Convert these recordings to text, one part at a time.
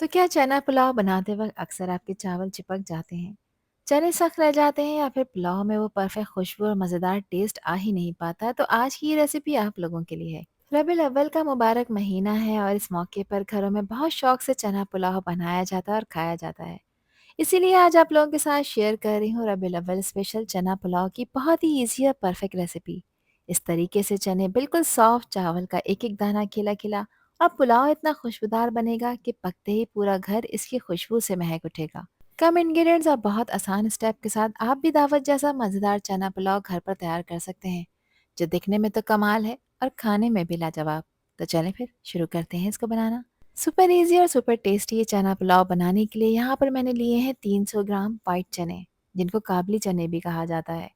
तो क्या चना पुलाव बनाते वक्त अक्सर आपके चावल चिपक जाते हैं, चने सख्त रह जाते हैं या फिर पुलाव में वो परफेक्ट खुशबू और मज़ेदार टेस्ट आ ही नहीं पाता? तो आज की ये रेसिपी आप लोगों के लिए है। रबीउल अव्वल का मुबारक महीना है और इस मौके पर घरों में बहुत शौक से चना पुलाव बनाया जाता है और खाया जाता है। इसीलिए आज आप लोगों के साथ शेयर कर रही हूँ रबीउल अव्वल स्पेशल चना पुलाव की बहुत ही ईजी और परफेक्ट रेसिपी। इस तरीके से चने बिल्कुल सॉफ्ट, चावल का एक एक दाना खिला खिला और पुलाव इतना खुशबूदार बनेगा कि पकते ही पूरा घर इसकी खुशबू से महक उठेगा। कम इंग्रेडिएंट्स और बहुत आसान स्टेप के साथ आप भी दावत जैसा मज़ेदार चना पुलाव घर पर तैयार कर सकते हैं, जो दिखने में तो कमाल है और खाने में भी लाजवाब। तो चलें फिर शुरू करते हैं इसको बनाना। सुपर इजी और सुपर टेस्टी ये चना पुलाव बनाने के लिए यहाँ पर मैंने लिए हैं 300 ग्राम वाइट चने, जिनको काबली चने भी कहा जाता है।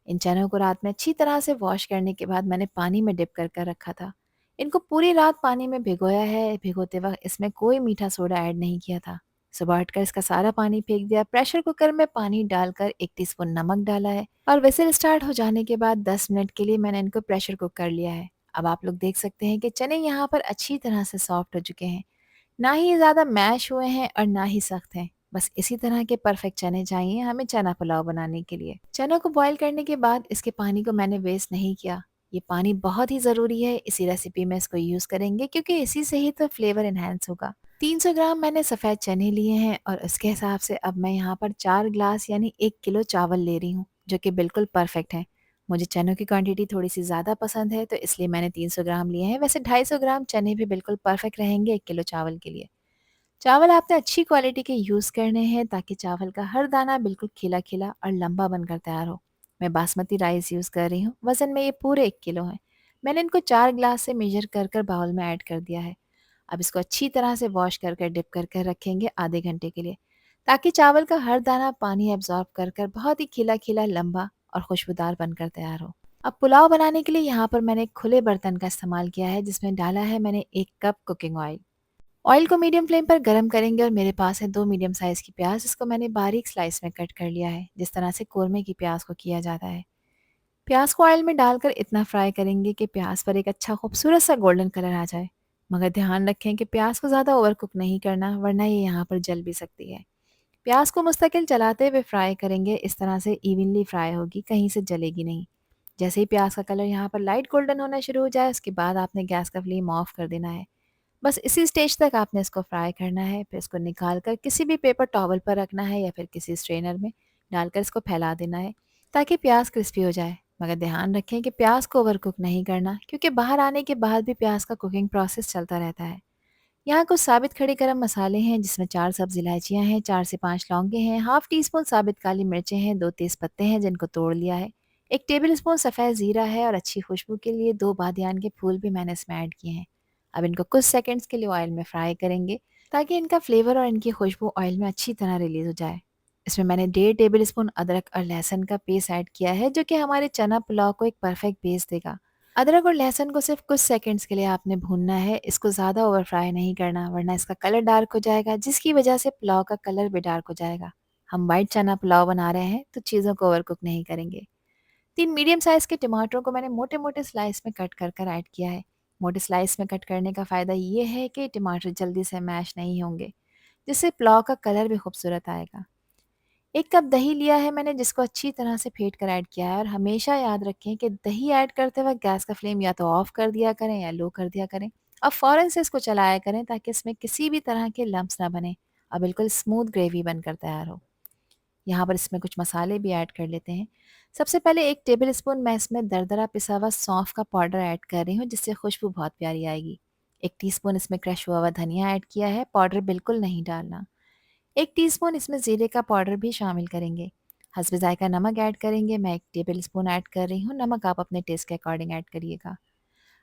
इन चनों को रात में अच्छी तरह से वॉश करने के बाद मैंने पानी में डिप कर कर रखा था। इनको पूरी रात पानी में भिगोया है। भिगोते वक्त इसमें कोई मीठा सोडा ऐड नहीं किया था। सुबह उठकर इसका सारा पानी फेंक दिया। प्रेशर कुकर में पानी डालकर 1 टीस्पून नमक डाला है और विसिल स्टार्ट हो जाने के बाद 10 मिनट के लिए मैंने इनको प्रेशर कुक कर लिया है। अब आप लोग देख सकते हैं कि चने यहाँ पर अच्छी तरह से सॉफ्ट हो चुके हैं। ना ही ये ज़्यादा मैश हुए हैं और ना ही सख्त हैं। बस इसी तरह के परफेक्ट चने चाहिए हमें चना पुलाव बनाने के लिए। चनों को बॉईल करने के बाद इसके पानी को मैंने वेस्ट नहीं किया। ये पानी बहुत ही ज़रूरी है, इसी रेसिपी में इसको यूज़ करेंगे क्योंकि इसी से ही तो फ्लेवर इन्हेंस होगा। 300 ग्राम मैंने सफ़ेद चने लिए हैं और उसके हिसाब से अब मैं यहाँ पर 4 ग्लास यानी 1 किलो चावल ले रही हूँ, जो कि बिल्कुल परफेक्ट है। मुझे चनों की क्वांटिटी थोड़ी-सी ज़्यादा पसंद है, तो इसलिए मैंने 300 ग्राम लिए हैं। वैसे 250 ग्राम चने भी बिल्कुल परफेक्ट रहेंगे 1 किलो चावल के लिए। चावल आपने अच्छी क्वालिटी के यूज़ करने हैं ताकि चावल का हर दाना बिल्कुल खिला-खिला और लंबा बनकर तैयार हो। मैं बासमती राइस यूज़ कर रही हूँ। वज़न में ये पूरे 1 किलो हैं। मैंने इनको 4 ग्लास से मेजर कर कर बाउल में ऐड कर दिया है। अब इसको अच्छी तरह से वॉश कर कर डिप कर कर रखेंगे आधे घंटे के लिए, ताकि चावल का हर दाना पानी एब्ज़ॉर्ब कर कर बहुत ही खिला-खिला, लंबा और खुशबूदार बनकर तैयार हो। अब पुलाव बनाने के लिए यहाँ पर मैंने एक खुले बर्तन का इस्तेमाल किया है, जिसमें डाला है मैंने 1 कप कुकिंग ऑयल। ऑयल को मीडियम फ्लेम पर गरम करेंगे और मेरे पास है 2 मीडियम साइज़ की प्याज़, इसको मैंने बारीक स्लाइस में कट कर लिया है, जिस तरह से कोरमे की प्याज़ को किया जाता है। प्याज़ को ऑयल में डालकर इतना फ्राई करेंगे कि प्याज़ पर एक अच्छा खूबसूरत सा गोल्डन कलर आ जाए। मगर ध्यान रखें कि प्याज़ को ज़्यादा ओवर कुक नहीं करना, वरना ये यहाँ पर जल भी सकती है। प्याज़ को मुस्तकिल चलाते हुए फ्राई करेंगे, इस तरह से इवनली फ्राई होगी, कहीं से जलेगी नहीं। जैसे ही प्याज़ का कलर यहाँ पर लाइट गोल्डन होना शुरू हो जाए, उसके बाद आपने गैस का फ्लेम ऑफ कर देना है। बस इसी स्टेज तक आपने इसको फ्राई करना है। फिर इसको निकाल कर किसी भी पेपर टॉवल पर रखना है या फिर किसी स्ट्रेनर में डालकर इसको फैला देना है, ताकि प्याज क्रिस्पी हो जाए। मगर ध्यान रखें कि प्याज को ओवर कुक नहीं करना, क्योंकि बाहर आने के बाद भी प्याज का कुकिंग प्रोसेस चलता रहता है। यहाँ कुछ साबित खड़े गरम मसाले हैं, जिसमें 4 सब्ज़ इलायचियाँ हैं, 4 से 5 लौंगे हैं, हाफ टी स्पून साबित काली मिर्चें हैं, 2 तेज़ पत्ते हैं जिनको तोड़ लिया है, 1 टेबल स्पून सफ़ेद ज़ीरा है और अच्छी खुशबू के लिए 2 बादियान के फूल भी मैंने इसमें ऐड किए हैं। अब इनको कुछ सेकंड्स के लिए ऑयल में फ्राई करेंगे, ताकि इनका फ्लेवर और इनकी खुशबू ऑयल में अच्छी तरह रिलीज़ हो जाए। इसमें मैंने 1.5 टेबल स्पून अदरक और लहसुन का पेस्ट ऐड किया है, जो कि हमारे चना पुलाव को एक परफेक्ट बेस देगा। अदरक और लहसुन को सिर्फ कुछ सेकंड्स के लिए आपने भूनना है, इसको ज़्यादा ओवर फ्राई नहीं करना, वरना इसका कलर डार्क हो जाएगा, जिसकी वजह से पुलाव का कलर भी डार्क हो जाएगा। हम वाइट चना पुलाव बना रहे हैं, तो चीज़ों को ओवर कुक नहीं करेंगे। 3 मीडियम साइज़ के टमाटरों को मैंने मोटे-मोटे स्लाइस में कट कर कर ऐड किया है। मोटे स्लाइस में कट करने का फ़ायदा ये है कि टमाटर जल्दी से मैश नहीं होंगे, जिससे पुलाव का कलर भी खूबसूरत आएगा। 1 कप दही लिया है मैंने, जिसको अच्छी तरह से फेंट कर ऐड किया है और हमेशा याद रखें कि दही ऐड करते वक्त गैस का फ्लेम या तो ऑफ कर दिया करें या लो कर दिया करें। अब फ़ौरन से इसको चलाया करें, ताकि इसमें किसी भी तरह के लम्प्स ना बने और बिल्कुल स्मूथ ग्रेवी बनकर तैयार हो। यहाँ पर इसमें कुछ मसाले भी ऐड कर लेते हैं। सबसे पहले 1 टेबल स्पून मैं इसमें दरदरा पिसा हुआ सौंफ का पाउडर ऐड कर रही हूँ, जिससे खुशबू बहुत प्यारी आएगी। 1 टीस्पून इसमें क्रश हुआ हुआ धनिया ऐड किया है, पाउडर बिल्कुल नहीं डालना। 1 टीस्पून इसमें ज़ीरे का पाउडर भी शामिल करेंगे। हस्बे ज़ायक़ा नमक ऐड करेंगे, मैं 1 टेबल स्पून ऐड कर रही हूँ, नमक आप अपने टेस्ट के अकॉर्डिंग ऐड करिएगा।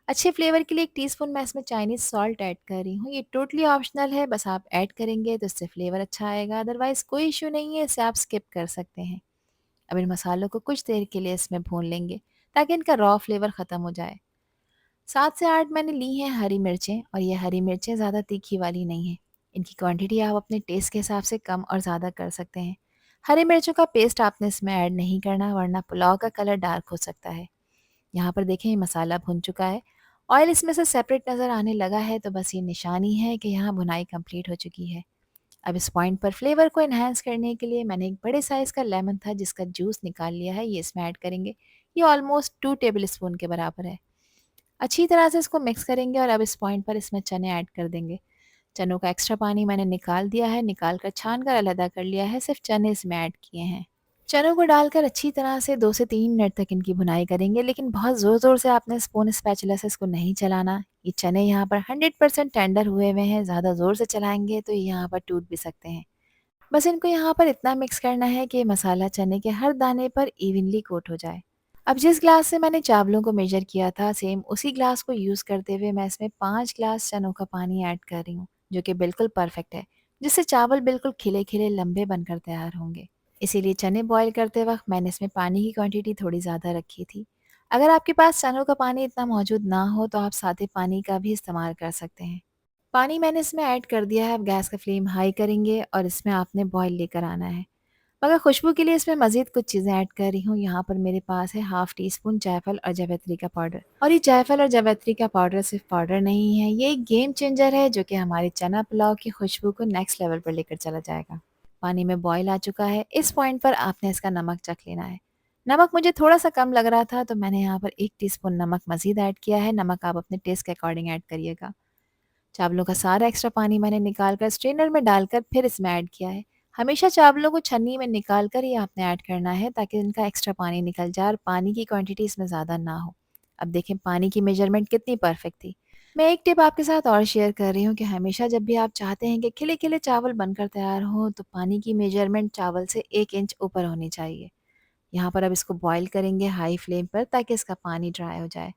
अच्छे फ्लेवर के लिए 1 टीस्पून मैं इसमें चाइनीज़ सॉल्ट ऐड कर रही हूँ, ये टोटली ऑप्शनल है, बस आप ऐड करेंगे तो इससे फ्लेवर अच्छा आएगा, अदरवाइज़ कोई इश्यू नहीं है, इसे आप स्किप कर सकते हैं। अब इन मसालों को कुछ देर के लिए इसमें भून लेंगे, ताकि इनका रॉ फ्लेवर ख़त्म हो जाए। 7 से 8 मैंने ली हैं हरी मिर्चें, और ये हरी मिर्चें ज़्यादा तीखी वाली नहीं हैं। इनकी क्वांटिटी आप अपने टेस्ट के हिसाब से कम और ज़्यादा कर सकते हैं। हरी मिर्चों का पेस्ट आपने इसमें ऐड नहीं करना, वरना पुलाव का कलर डार्क हो सकता है। यहाँ पर देखें, ये मसाला भुन चुका है ऑयल इसमें से सेपरेट नज़र आने लगा है तो बस ये निशानी है कि यहाँ भुनाई कंप्लीट हो चुकी है। अब इस पॉइंट पर फ्लेवर को एनहांस करने के लिए मैंने एक बड़े साइज़ का लेमन था जिसका जूस निकाल लिया है, ये इसमें ऐड करेंगे। ये ऑलमोस्ट 2 टेबल स्पून के बराबर है। अच्छी तरह से इसको मिक्स करेंगे और अब इस पॉइंट पर इसमें चने ऐड कर देंगे। चनों का एक्स्ट्रा पानी मैंने निकाल दिया है, निकाल कर छान कर अलग कर लिया है, सिर्फ चने इसमें ऐड किए हैं। चनों को डालकर अच्छी तरह से 2 से 3 मिनट तक इनकी भुनाई करेंगे, लेकिन बहुत ज़ोर-ज़ोर से आपने स्पून स्पैचुला से इसको नहीं चलाना। ये चने यहाँ पर 100% टेंडर हुए हुए हैं, ज़्यादा ज़ोर से चलाएँगे तो ये यहाँ पर टूट भी सकते हैं। बस इनको यहाँ पर इतना मिक्स करना है कि मसाला चने के हर दाने पर इवनली कोट हो जाए। अब जिस ग्लास से मैंने चावलों को मेजर किया था, सेम उसी ग्लास को यूज़ करते हुए मैं इसमें 5 ग्लास चनों का पानी ऐड कर रही हूँ, जो कि बिल्कुल परफेक्ट है, जिससे चावल बिल्कुल खिले-खिले लंबे बनकर तैयार होंगे। इसीलिए चने बॉयल करते वक़्त मैंने इसमें पानी की क्वांटिटी थोड़ी ज़्यादा रखी थी। अगर आपके पास चनों का पानी इतना मौजूद ना हो, तो आप सादे पानी का भी इस्तेमाल कर सकते हैं। पानी मैंने इसमें ऐड कर दिया है, अब गैस का फ्लेम हाई करेंगे और इसमें आपने बॉयल लेकर आना है। मगर खुशबू के लिए इसमें मज़ीद कुछ चीज़ें ऐड कर रही हूँ। यहाँ पर मेरे पास है हाफ़ टी स्पून जायफल और जावित्री का पाउडर। और ये जायफल और जावित्री का पाउडर सिर्फ पाउडर नहीं है, ये एक गेम चेंजर है जो कि हमारे चना पुलाव की खुशबू को नेक्स्ट लेवल पर लेकर चला जाएगा। पानी में बॉयल आ चुका है, इस पॉइंट पर आपने इसका नमक चख लेना है। नमक मुझे थोड़ा सा कम लग रहा था तो मैंने यहाँ पर 1 टीस्पून नमक मज़ीद ऐड किया है। नमक आप अपने टेस्ट के अकॉर्डिंग ऐड करिएगा। चावलों का सारा एक्स्ट्रा पानी मैंने निकाल कर स्ट्रेनर में डालकर फिर इसमें ऐड किया है। हमेशा चावलों को छन्नी में निकाल कर ही आपने ऐड करना है ताकि इनका एक्स्ट्रा पानी निकल जाए और पानी की क्वांटिटी इसमें ज़्यादा ना हो। अब देखें पानी की मेजरमेंट कितनी परफेक्ट थी। मैं एक टिप आपके साथ और शेयर कर रही हूँ कि हमेशा जब भी आप चाहते हैं कि खिले खिले चावल बनकर तैयार हो तो पानी की मेजरमेंट चावल से 1 इंच ऊपर होनी चाहिए। यहाँ पर अब इसको बॉईल करेंगे हाई फ्लेम पर ताकि इसका पानी ड्राई हो जाए।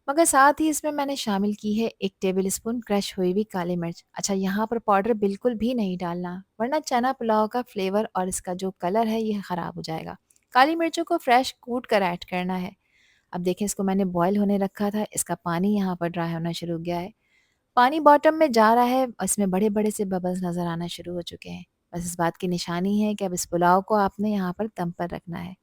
मगर साथ ही इसमें मैंने शामिल की है 1 टेबल स्पून क्रश हुई हुई काली मिर्च। अच्छा, यहाँ पर पाउडर बिल्कुल भी नहीं डालना, वरना चना पुलाव का फ्लेवर और इसका जो कलर है ये ख़राब हो जाएगा। काली मिर्चों को फ्रेश कूट कर ऐड करना है। अब देखें इसको मैंने बॉयल होने रखा था, इसका पानी यहाँ पर ड्राई होना शुरू हो गया है। पानी बॉटम में जा रहा है और इसमें बड़े-बड़े से बबल्स नज़र आना शुरू हो चुके हैं। बस इस बात की निशानी है कि अब इस पुलाव को आपने यहाँ पर दम पर रखना है।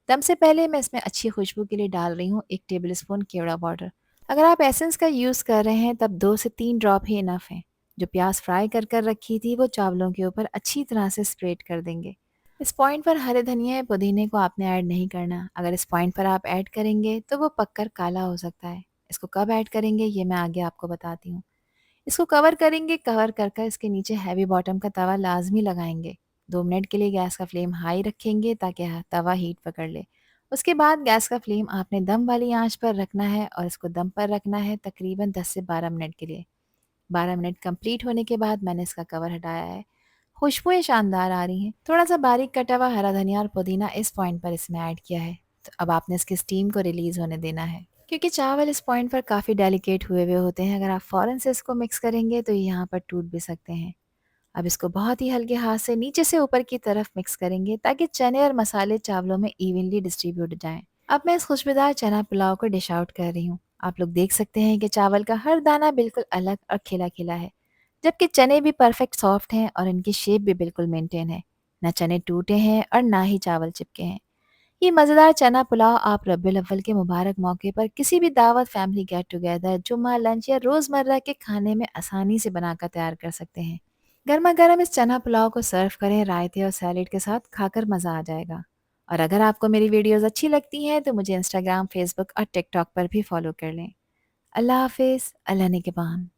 दम से पहले मैं इसमें अच्छी खुशबू के लिए डाल रही हूँ 1 टेबल स्पून केवड़ा पाउडर। अगर आप एसेंस का यूज़ कर रहे हैं तब 2 से 3 ड्रॉप ही इनफ है। जो प्याज फ्राई कर रखी थी वो चावलों के ऊपर अच्छी तरह से स्प्रेड कर देंगे। इस पॉइंट पर हरे धनिया या पुदीने को आपने ऐड नहीं करना। अगर इस पॉइंट पर आप ऐड करेंगे तो वो पककर काला हो सकता है। इसको कब ऐड करेंगे ये मैं आगे आपको बताती हूँ। इसको कवर करेंगे, कवर कर कर इसके नीचे हैवी बॉटम का तवा लाज़मी लगाएँगे। 2 मिनट के लिए गैस का फ्लेम हाई रखेंगे ताकि तवा हीट पकड़ ले। उसके बाद गैस का फ्लेम आपने दम वाली आँच पर रखना है और इसको दम पर रखना है तकरीबन 10 से 12 मिनट के लिए। 12 मिनट कंप्लीट होने के बाद मैंने इसका कवर हटाया है। खुशबुएँ शानदार आ रही हैं। थोड़ा-सा बारीक कटा हुआ हरा धनिया और पुदीना इस पॉइंट पर इसमें ऐड किया है। तो अब आपने इसकी स्टीम को रिलीज़ होने देना है। क्योंकि चावल इस पॉइंट पर काफ़ी डेलिकेट हुए हुए होते हैं, अगर आप फ़ौरन से इसको मिक्स करेंगे तो ये यहाँ पर टूट भी सकते हैं। अब इसको बहुत ही हल्के हाथ से नीचे से ऊपर की तरफ मिक्स करेंगे ताकि चने और मसाले चावलों में इवनली डिस्ट्रीब्यूट हो जाएँ। अब मैं इस खुशबूदार चना पुलाव को डिश आउट कर रही हूँ। आप लोग देख सकते हैं कि चावल का हर दाना बिल्कुल अलग और खिला-खिला है, जबकि चने भी परफेक्ट सॉफ्ट हैं और इनकी शेप भी बिल्कुल मेंटेन है। ना चने टूटे हैं और ना ही चावल चिपके हैं। ये मज़ेदार चना पुलाव आप रब्बिल अव्वल के मुबारक मौके पर किसी भी दावत, फैमिली गेट टुगेदर, जुम्मा, लंच या रोज़मर्रा के खाने में आसानी से बनाकर तैयार कर सकते हैं। गर्मा गर्म इस चना पुलाव को सर्व करें रायते और सैलेड के साथ, खाकर मज़ा आ जाएगा। और अगर आपको मेरी वीडियोस अच्छी लगती हैं तो मुझे इंस्टाग्राम, फेसबुक और टिकटॉक पर भी फॉलो कर लें। अल्लाह हाफ़िज़, अल्लाह निगहबान।